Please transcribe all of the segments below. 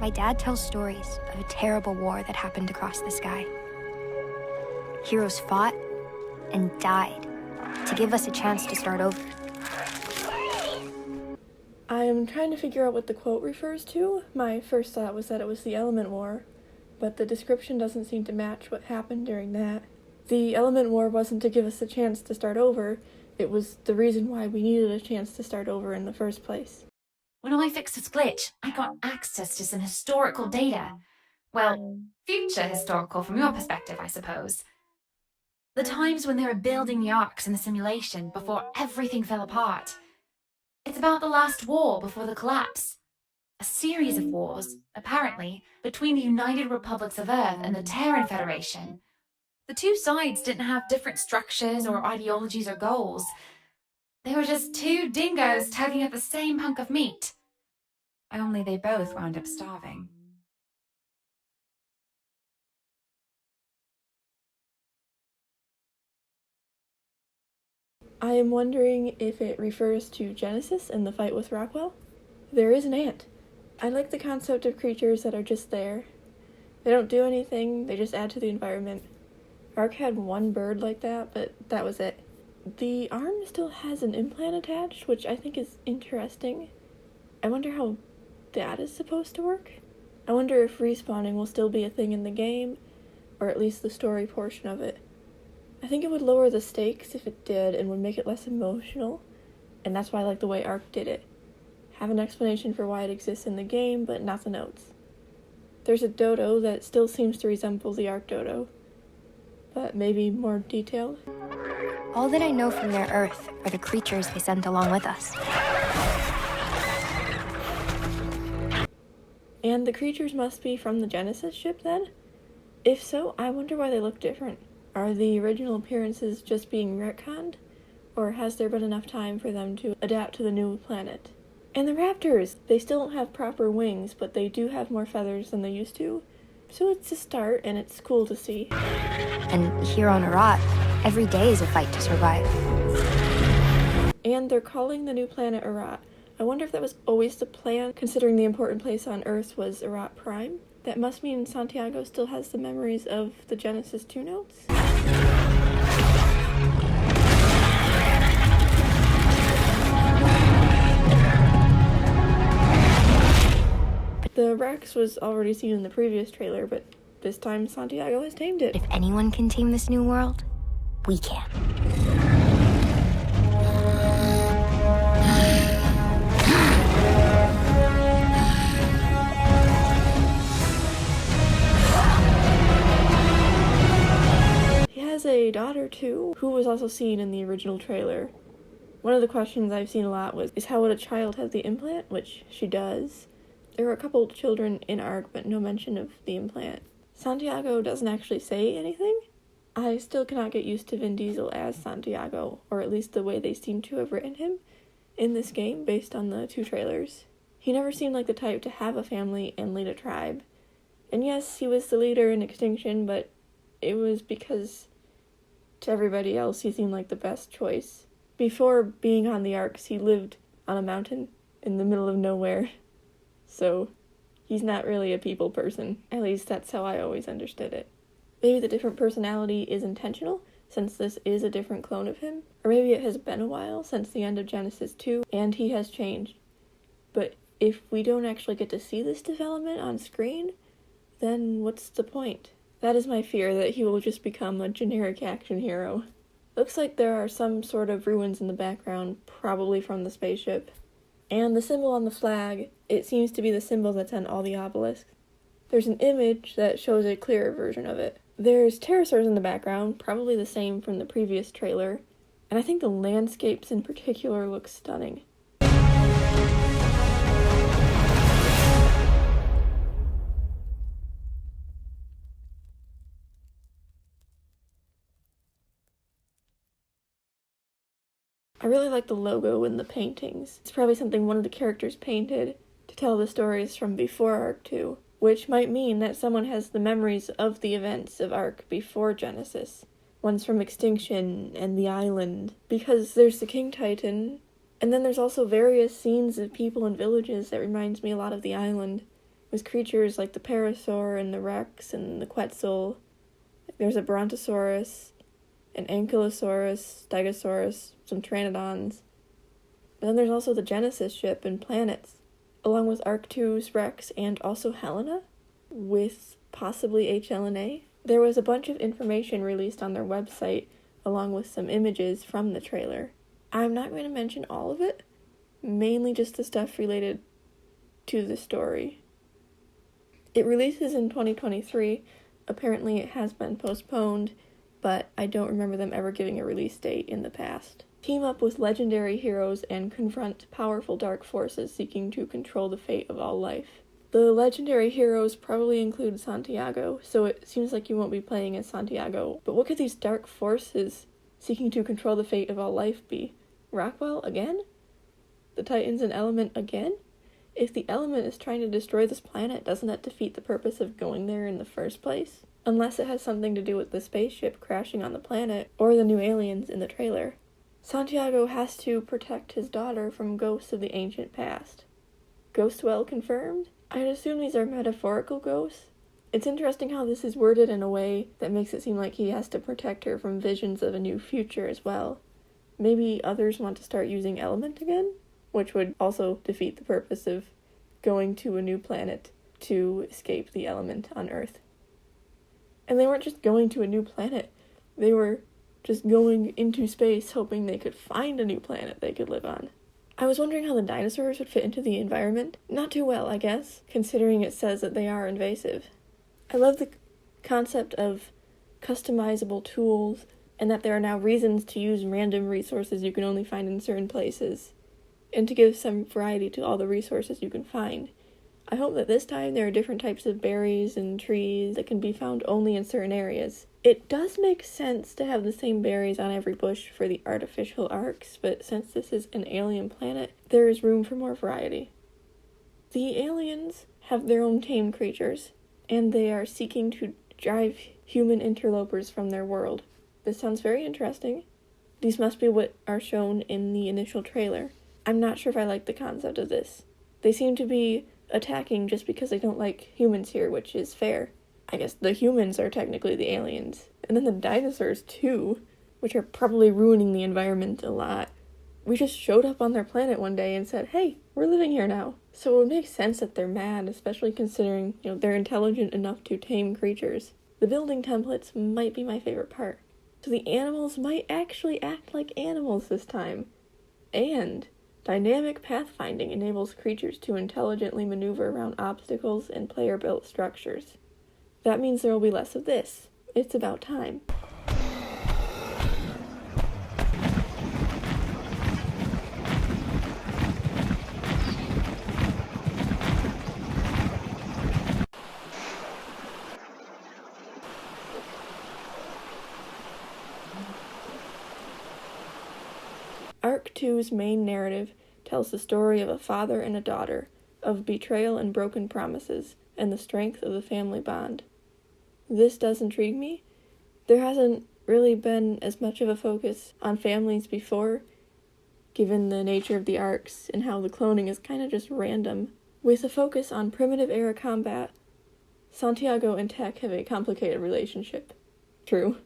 My dad tells stories of a terrible war that happened across the sky. Heroes fought and died to give us a chance to start over. I am trying to figure out what the quote refers to. My first thought was that it was the Element War, but the description doesn't seem to match what happened during that. The Element War wasn't to give us a chance to start over, it was the reason why we needed a chance to start over in the first place. When I fixed this glitch, I got access to some historical data. Well, future historical from your perspective, I suppose. The times when they were building the arcs in the simulation before everything fell apart. It's about the last war before the collapse. A series of wars, apparently, between the United Republics of Earth and the Terran Federation. The two sides didn't have different structures or ideologies or goals. They were just two dingoes tugging at the same hunk of meat. Only they both wound up starving. I am wondering if it refers to Genesis and the fight with Rockwell. There is an ant. I like the concept of creatures that are just there. They don't do anything, they just add to the environment. Ark had one bird like that, but that was it. The arm still has an implant attached, which I think is interesting. I wonder how that is supposed to work. I wonder if respawning will still be a thing in the game, or at least the story portion of it. I think it would lower the stakes if it did and would make it less emotional, and that's why I like the way Ark did it. Have an explanation for why it exists in the game, but not the notes. There's a dodo that still seems to resemble the Ark dodo, but maybe more detailed. All that I know from their Earth are the creatures they sent along with us. And the creatures must be from the Genesis ship then? If so, I wonder why they look different. Are the original appearances just being retconned? Or has there been enough time for them to adapt to the new planet? And the raptors! They still don't have proper wings, but they do have more feathers than they used to. So it's a start, and it's cool to see. And here on Arat, every day is a fight to survive. And they're calling the new planet Arat. I wonder if that was always the plan, considering the important place on Earth was Arat Prime. That must mean Santiago still has the memories of the Genesis 2 notes? The Rex was already seen in the previous trailer, but this time Santiago has tamed it. If anyone can tame this new world, we can. He has a daughter too, who was also seen in the original trailer. One of the questions I've seen a lot is how would a child have the implant, which she does. There were a couple children in Ark, but no mention of the implant. Santiago doesn't actually say anything. I still cannot get used to Vin Diesel as Santiago, or at least the way they seem to have written him in this game based on the two trailers. He never seemed like the type to have a family and lead a tribe. And yes, he was the leader in Extinction, but it was because to everybody else he seemed like the best choice. Before being on the Arks, he lived on a mountain in the middle of nowhere. So, he's not really a people person. At least that's how I always understood it. Maybe the different personality is intentional, since this is a different clone of him. Or maybe it has been a while since the end of Genesis 2, and he has changed. But if we don't actually get to see this development on screen, then what's the point? That is my fear, that he will just become a generic action hero. Looks like there are some sort of ruins in the background, probably from the spaceship. And the symbol on the flag, it seems to be the symbol that's on all the obelisks. There's an image that shows a clearer version of it. There's pterosaurs in the background, probably the same from the previous trailer, and I think the landscapes in particular look stunning. I really like the logo and the paintings. It's probably something one of the characters painted to tell the stories from before Ark 2, which might mean that someone has the memories of the events of Ark before Genesis. One's from Extinction and the island, because there's the King Titan, and then there's also various scenes of people and villages that reminds me a lot of the island. with creatures like the Parasaur and the Rex and the Quetzal. There's a Brontosaurus, an Ankylosaurus, Stegosaurus, some Pteranodons. But then there's also the Genesis ship and planets, along with Arcturus, Rex, and also Helena, with possibly HLNA. There was a bunch of information released on their website, along with some images from the trailer. I'm not going to mention all of it, mainly just the stuff related to the story. It releases in 2023. Apparently it has been postponed, but I don't remember them ever giving a release date in the past. Team up with legendary heroes and confront powerful dark forces seeking to control the fate of all life. The legendary heroes probably include Santiago, so it seems like you won't be playing as Santiago. But what could these dark forces seeking to control the fate of all life be? Rockwell again? The Titans and Element again? If the Element is trying to destroy this planet, doesn't that defeat the purpose of going there in the first place? Unless it has something to do with the spaceship crashing on the planet, or the new aliens in the trailer. Santiago has to protect his daughter from ghosts of the ancient past. Ghostwell confirmed? I'd assume these are metaphorical ghosts. It's interesting how this is worded in a way that makes it seem like he has to protect her from visions of a new future as well. Maybe others want to start using Element again? Which would also defeat the purpose of going to a new planet to escape the element on Earth. And they weren't just going to a new planet. They were just going into space hoping they could find a new planet they could live on. I was wondering how the dinosaurs would fit into the environment. Not too well, I guess, considering it says that they are invasive. I love the concept of customizable tools and that there are now reasons to use random resources you can only find in certain places, and to give some variety to all the resources you can find. I hope that this time there are different types of berries and trees that can be found only in certain areas. It does make sense to have the same berries on every bush for the artificial arcs, but since this is an alien planet, there is room for more variety. The aliens have their own tame creatures, and they are seeking to drive human interlopers from their world. This sounds very interesting. These must be what are shown in the initial trailer. I'm not sure if I like the concept of this. They seem to be attacking just because they don't like humans here, which is fair. I guess the humans are technically the aliens. And then the dinosaurs too, which are probably ruining the environment a lot. We just showed up on their planet one day and said, hey, we're living here now. So it would make sense that they're mad, especially considering, they're intelligent enough to tame creatures. The building templates might be my favorite part. So the animals might actually act like animals this time. And dynamic pathfinding enables creatures to intelligently maneuver around obstacles and player-built structures. That means there will be less of this. It's about time. Arc 2's main narrative tells the story of a father and a daughter, of betrayal and broken promises, and the strength of the family bond. This does intrigue me. There hasn't really been as much of a focus on families before, given the nature of the arcs and how the cloning is kind of just random. With a focus on primitive era combat, Santiago and Tech have a complicated relationship. True.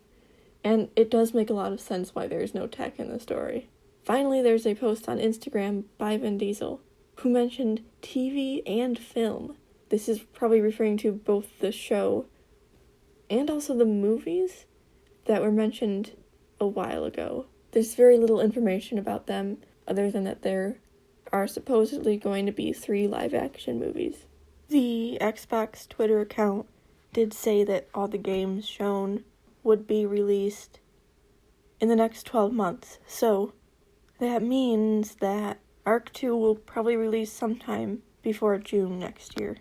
And it does make a lot of sense why there is no Tech in the story. Finally, there's a post on Instagram by Vin Diesel, who mentioned TV and film. This is probably referring to both the show and also the movies that were mentioned a while ago. There's very little information about them, other than that there are supposedly going to be 3 live-action movies. The Xbox Twitter account did say that all the games shown would be released in the next 12 months, so that means that Arc 2 will probably release sometime before June next year.